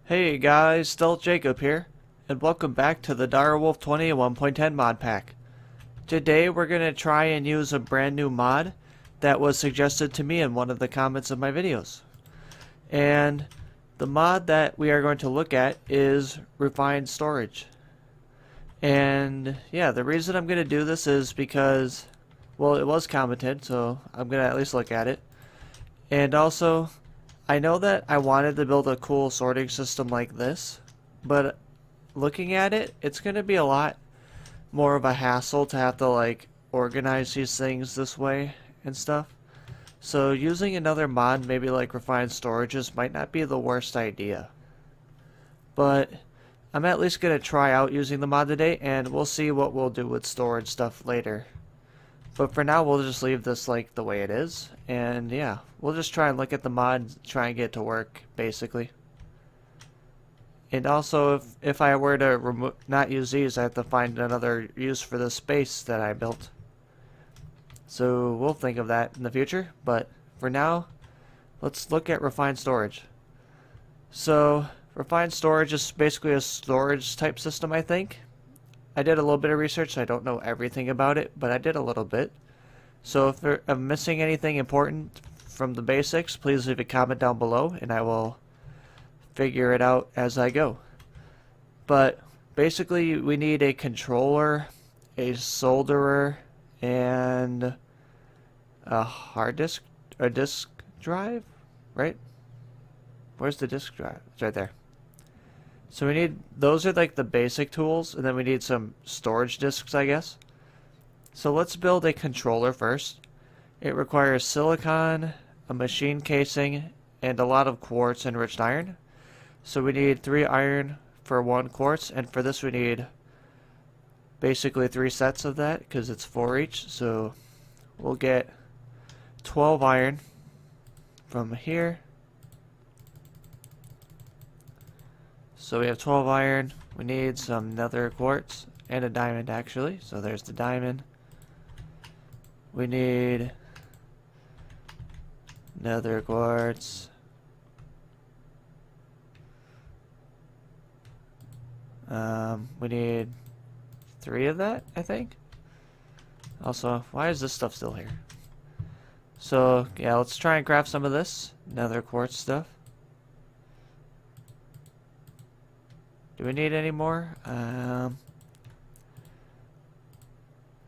Hey guys, StealthJacob here, and welcome back to the Direwolf20 1.10 Modpack. Today we're going to try and use a brand new mod that was suggested to me in one of the comments of my videos. And the mod that we are going to look at is Refined Storage. And yeah, the reason I'm going to do this is because, well, it was commented, so I'm going to at least look at it. And also, I know that I wanted to build a cool sorting system like this, but looking at it, it's going to be a lot more of a hassle to have to like organize these things this way and stuff. So using another mod, maybe like Refined Storages, might not be the worst idea. But I'm at least going to try out using the mod today, and we'll see what we'll do with storage stuff later. But for now, we'll just leave this like the way it is. And yeah, we'll just try and look at the mod, try and get it to work, basically. And also, if I were to not use these, I have to find another use for the space that I built. So we'll think of that in the future. But for now, let's look at Refined Storage. So Refined Storage is basically a storage type system, I think. I did a little bit of research, so I don't know everything about it, but I did a little bit. So if I'm missing anything important from the basics, please leave a comment down below, and I will figure it out as I go. But basically, we need a controller, a solderer, and a hard disk, a disk drive, right? Where's the disk drive? It's right there. So we need, those are like the basic tools, and then we need some storage disks, I guess. So let's build a controller first. It requires silicon, a machine casing, and a lot of quartz enriched iron. So we need 3 iron for 1 quartz, and for this we need basically 3 sets of that, because it's 4 each. So we'll get 12 iron from here. So we have 12 iron, we need some nether quartz, and a diamond actually, so there's the diamond. We need nether quartz. We need 3 of that, I think. Also, why is this stuff still here? So, yeah, let's try and craft some of this nether quartz stuff. Do we need any more?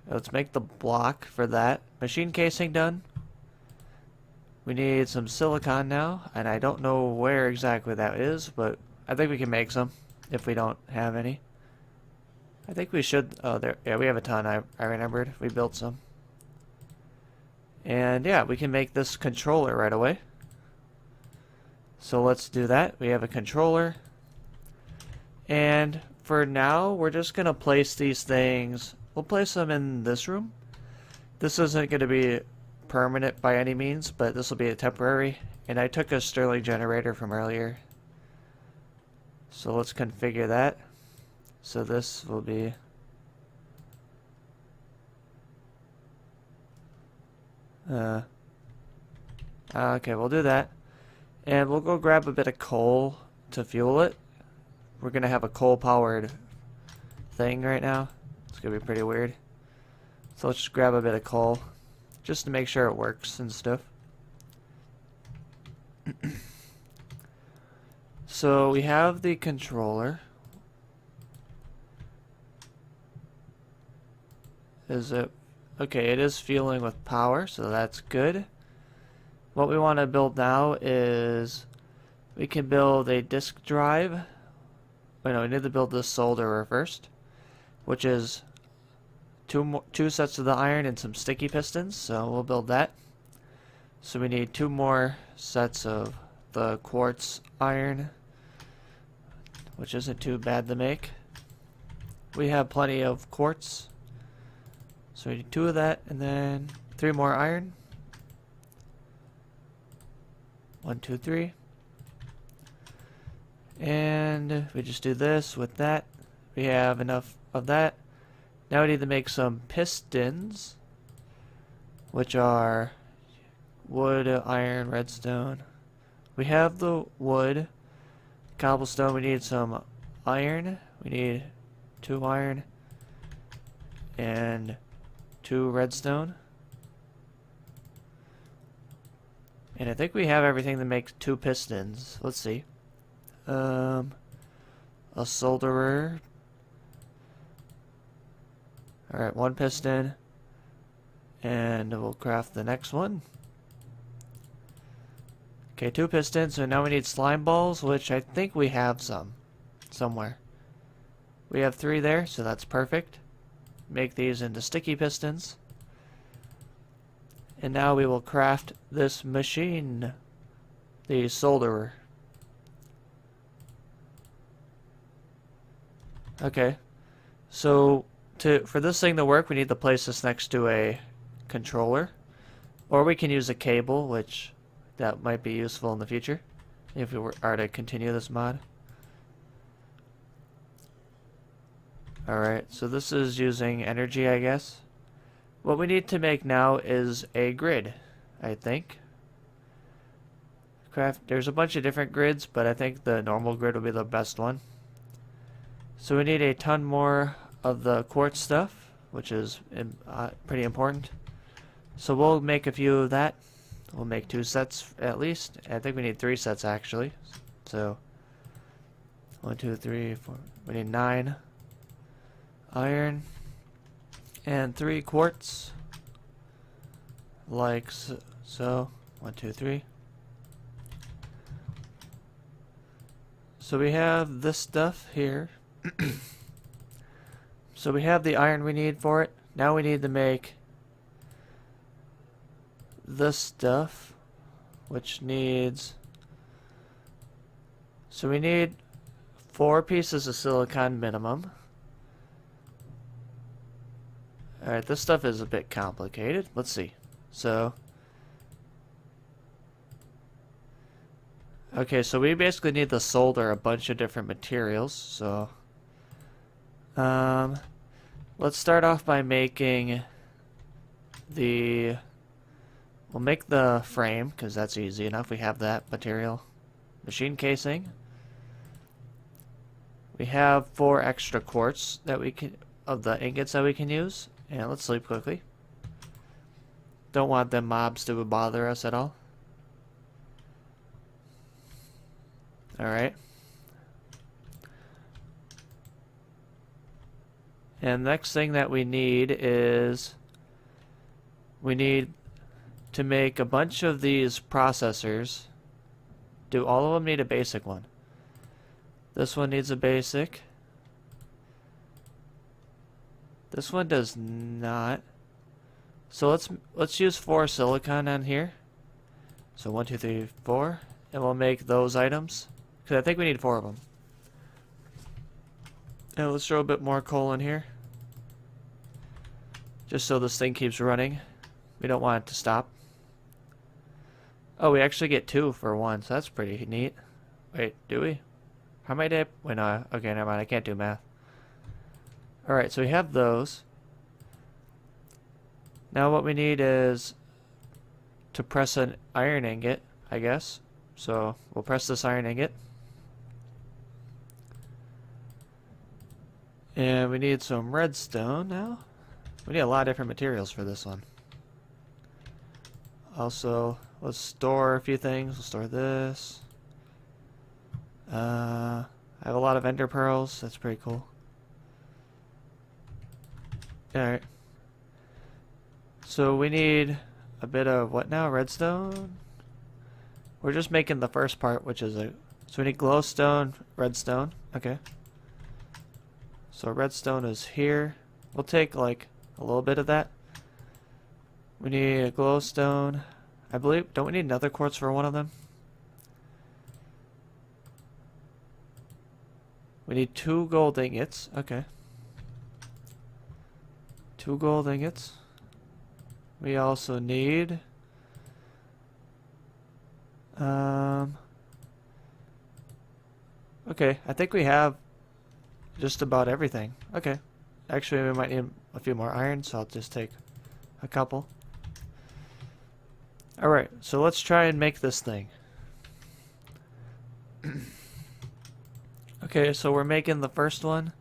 Let's make the block for that. Machine casing done. We need some silicon now, and I don't know where exactly that is, but I think we can make some if we don't have any. I think we should. Oh, there. Yeah, we have a ton. I remembered. We built some. And yeah, we can make this controller right away. So let's do that. We have a controller. And for now, we're just going to place these things. We'll place them in this room. This isn't going to be permanent by any means, but this will be a temporary. And I took a Stirling generator from earlier. So let's configure that. So this will be... okay, we'll do that. And we'll go grab a bit of coal to fuel it. We're going to have a coal-powered thing right now. It's going to be pretty weird. So let's just grab a bit of coal, just to make sure it works and stuff. So we have the controller. Is it... Okay, it is fueling with power, so that's good. What we want to build now is... we can build a disk drive. Wait, no, we need to build this solderer first, which is two sets of the iron and some sticky pistons, so we'll build that. So we need 2 more sets of the quartz iron, which isn't too bad to make. We have plenty of quartz, so we need 2 of that, and then 3 more iron. 1, 2, 3. And we just do this with that. We have enough of that. Now we need to make some pistons, which are wood, iron, redstone. We have the wood. cobblestone. We need some iron. We need 2 iron and 2 redstone. And I think we have everything to make 2 pistons. Let's see. A solderer. Alright, 1 piston. And we'll craft the next one. Okay, 2 pistons. So now we need slime balls, which I think we have some. Somewhere. We have 3 there, so that's perfect. Make these into sticky pistons. And now we will craft this machine. The solderer. Okay. So for this thing to work, we need to place this next to a controller. Or we can use a cable, which that might be useful in the future if we are to continue this mod. Alright, so this is using energy, I guess. What we need to make now is a grid, I think. There's a bunch of different grids, but I think the normal grid will be the best one. So we need a ton more of the quartz stuff, which is pretty important. So we'll make a few of that. We'll make 2 sets at least. I think we need 3 sets actually. So 1, 2, 3, 4. We need 9 iron and 3 quartz, like so. 1, 2, 3. So we have this stuff here. So we have the iron we need for it. Now we need to make this stuff, which needs, so we need 4 pieces of silicon minimum. Alright, this stuff is a bit complicated. Let's see. So okay, so we basically need to solder a bunch of different materials. So let's start off by making we'll make the frame, because that's easy enough. We have that material. Machine casing. We have 4 extra quartz that we can, of the ingots that we can use. And let's sleep quickly. Don't want them mobs to bother us at all. Alright. And the next thing that we need is we need to make a bunch of these processors. Do all of them need a basic one? This one needs a basic. This one does not. So let's use 4 silicon on here. So 1, 2, 3, 4, and we'll make those items, because I think we need 4 of them. And let's throw a bit more coal in here, just so this thing keeps running. We don't want it to stop. Oh, we actually get 2 for 1, so that's pretty neat. Wait, do we? How many did I... Wait, no. Okay, never mind. I can't do math. Alright, so we have those. Now what we need is to press an iron ingot, I guess. So we'll press this iron ingot. And we need some redstone now. We need a lot of different materials for this one. Also, let's store a few things. We'll store this. I have a lot of ender pearls. That's pretty cool. Alright. So we need a bit of what now? Redstone? We're just making the first part, which is so we need glowstone, redstone. Okay. So redstone is here. We'll take like a little bit of that. We need a glowstone. I believe, don't we need another quartz for one of them? We need 2 gold ingots. Okay. 2 gold ingots. We also need okay, I think we have just about everything. Okay. Actually, we might need a few more iron, so I'll just take a couple. Alright, so let's try and make this thing. Okay, so we're making the first one.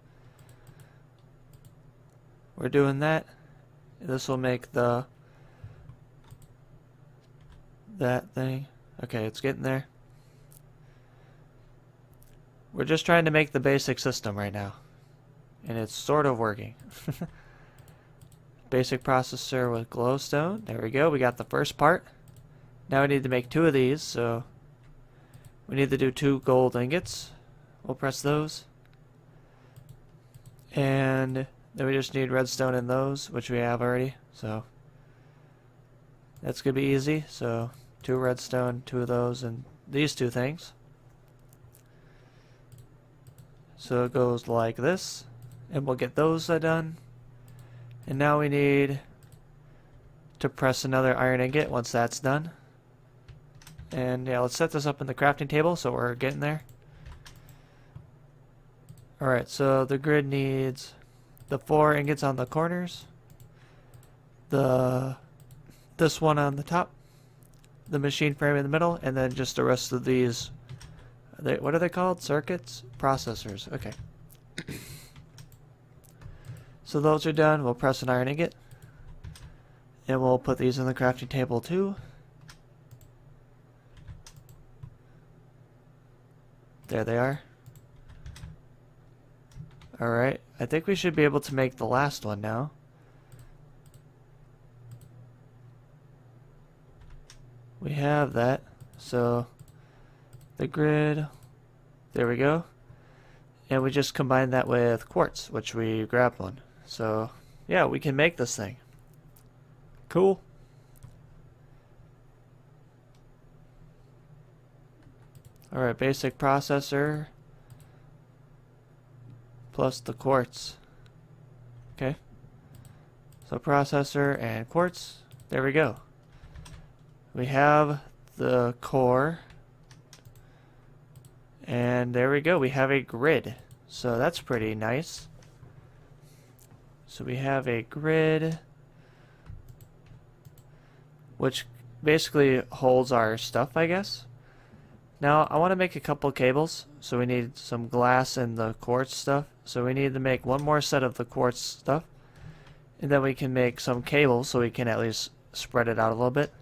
We're doing that. This will make that thing. Okay, it's getting there. We're just trying to make the basic system right now. And it's sort of working. Basic processor with glowstone. There we go. We got the first part. Now we need to make 2 of these, so we need to do 2 gold ingots. We'll press those. And then we just need redstone in those, which we have already. So that's going to be easy. So 2 redstone, 2 of those, and these 2 things. So it goes like this. And we'll get those done. And now we need to press another iron ingot once that's done. And yeah, let's set this up in the crafting table so we're getting there. Alright, so the grid needs the 4 ingots on the corners, this one on the top, the machine frame in the middle, and then just the rest of these. What are they called? Circuits? Processors. Okay. So those are done. We'll press an iron ingot. And we'll put these in the crafting table too. There they are. Alright. I think we should be able to make the last one now. We have that. So the grid. There we go. And we just combine that with quartz, which we grabbed one. So, yeah, we can make this thing. Cool. Alright, basic processor plus the quartz. Okay. So processor and quartz. There we go. We have the core. And there we go. We have a grid. So that's pretty nice. So we have a grid, which basically holds our stuff, I guess. Now, I want to make a couple cables. So we need some glass and the quartz stuff. So we need to make one more set of the quartz stuff. And then we can make some cables so we can at least spread it out a little bit.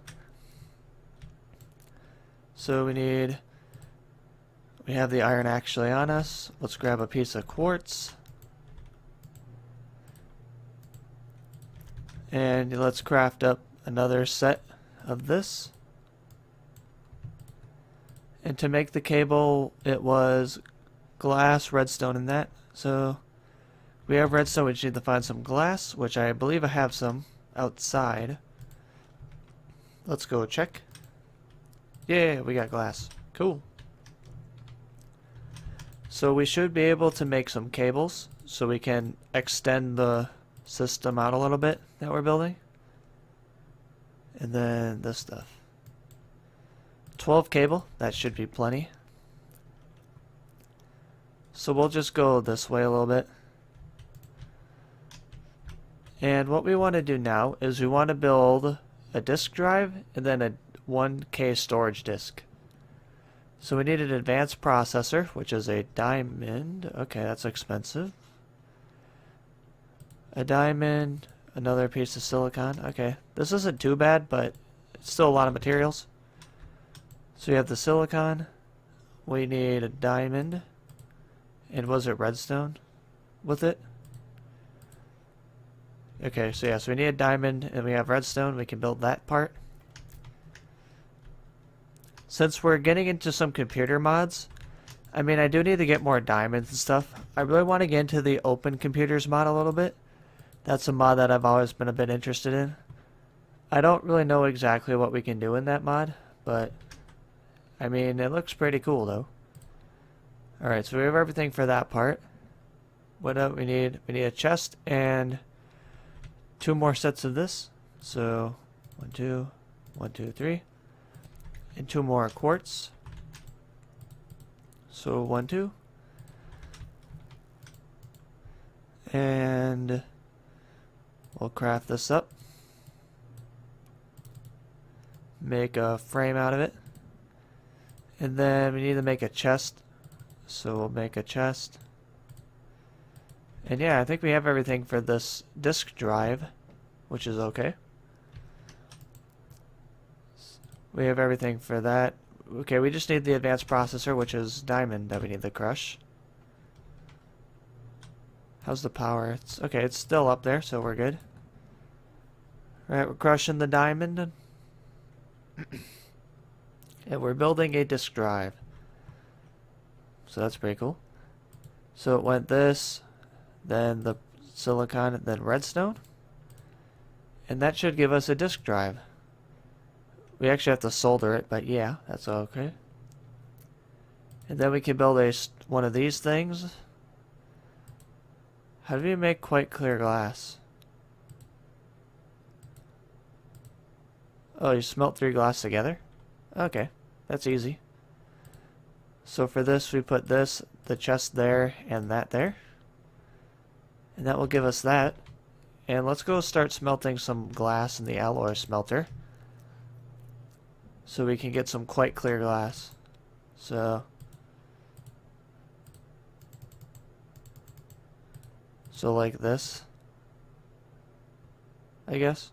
So we have the iron actually on us. Let's grab a piece of quartz. And let's craft up another set of this. And to make the cable, it was glass, redstone, and that. So we have redstone, we just need to find some glass, which I believe I have some outside. Let's go check. Yeah, we got glass. Cool. So we should be able to make some cables so we can extend the system out a little bit that we're building. And then this stuff. 12 cable, that should be plenty. So we'll just go this way a little bit. And what we want to do now is we want to build a disk drive and then a 1K storage disk. So we need an advanced processor, which is a diamond. Okay, that's expensive. A diamond, another piece of silicon. Okay, this isn't too bad, but it's still a lot of materials. So we have the silicon. We need a diamond. And was it redstone with it? Okay, so yeah, so we need a diamond and we have redstone. We can build that part. Since we're getting into some computer mods, I mean, I do need to get more diamonds and stuff. I really want to get into the open computers mod a little bit. That's a mod that I've always been a bit interested in. I don't really know exactly what we can do in that mod, but I mean, it looks pretty cool though. Alright, so we have everything for that part. What else we need? We need a chest and 2 more sets of this. So 1, 2, 1, 2, 3. And 2 more quartz. So 1, 2. And we'll craft this up. Make a frame out of it. And then we need to make a chest So we'll make a chest. And yeah, I think we have everything for this disk drive, which is okay. We have everything for that. Okay, we just need the advanced processor, which is diamond that we need to crush. How's the power? It's okay, it's still up there, so we're good. Alright, we're crushing the diamond. And we're building a disk drive. So that's pretty cool. So it went this, then the silicon, then redstone. And that should give us a disk drive. We actually have to solder it, but yeah, that's okay. And then we can build one of these things. How do we make quite clear glass? Oh, you smelt 3 glass together? Okay, that's easy. So for this, we put this, the chest there, and that there. And that will give us that. And let's go start smelting some glass in the alloy smelter, so we can get some quite clear glass. So like this, I guess.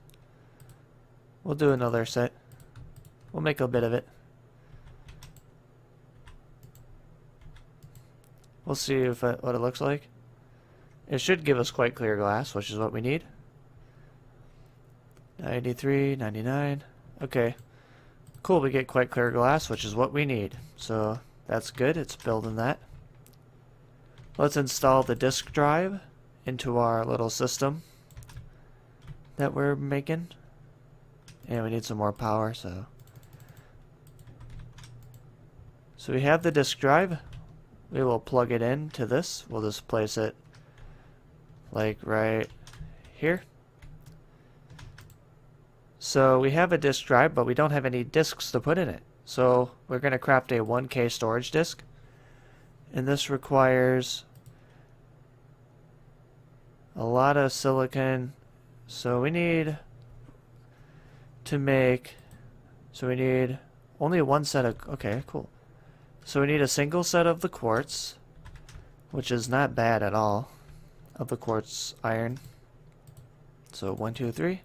We'll do another set. We'll make a bit of it. We'll see if what it looks like. It should give us quite clear glass, which is what we need. 93, 99. Okay. Cool, we get quite clear glass, which is what we need. So that's good, it's building that. Let's install the disk drive into our little system that we're making. And we need some more power, so we have the disk drive. We will plug it in to this. We'll just place it like right here. So we have a disk drive, but we don't have any disks to put in it. So we're going to craft a 1K storage disk. And this requires a lot of silicon. So we need to make, so we need only one set of, okay, cool. So we need a single set of the quartz, which is not bad at all, of the quartz iron. So 1, 2, 3.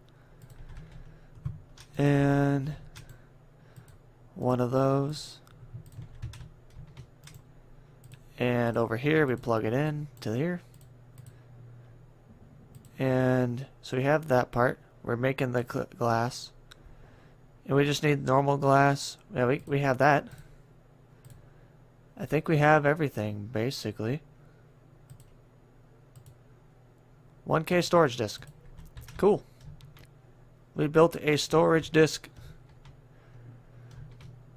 And one of those. And over here we plug it in to here. And so we have that part. We're making the glass. And we just need normal glass. Yeah, we have that. I think we have everything, basically. 1K storage disk. Cool. We built a storage disk.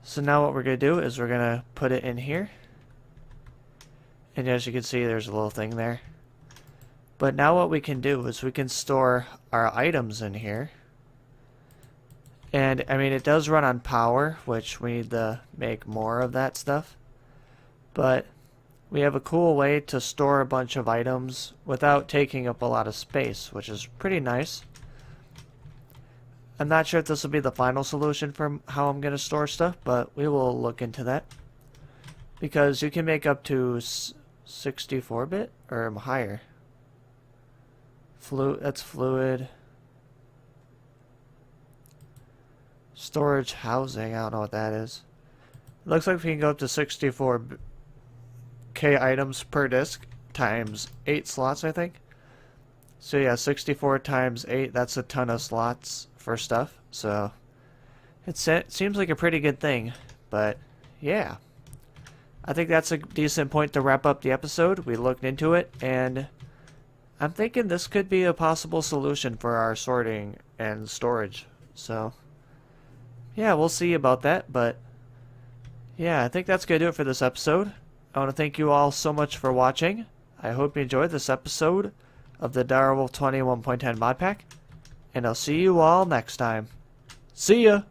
So now what we're going to do is we're going to put it in here. And as you can see, there's a little thing there. But now what we can do is we can store our items in here. And I mean, it does run on power, which we need to make more of that stuff. But we have a cool way to store a bunch of items without taking up a lot of space, which is pretty nice. I'm not sure if this will be the final solution for how I'm going to store stuff, but we will look into that. Because you can make up to 64-bit or higher. That's fluid. Storage housing, I don't know what that is. It looks like we can go up to 64K items per disk times 8 slots, I think. So yeah, 64 times 8, that's a ton of slots for stuff. So it seems like a pretty good thing, but yeah. I think that's a decent point to wrap up the episode. We looked into it, and I'm thinking this could be a possible solution for our sorting and storage. So yeah, we'll see about that, but yeah, I think that's going to do it for this episode. I want to thank you all so much for watching. I hope you enjoyed this episode of the Direwolf20 1.10 Modpack, and I'll see you all next time. See ya!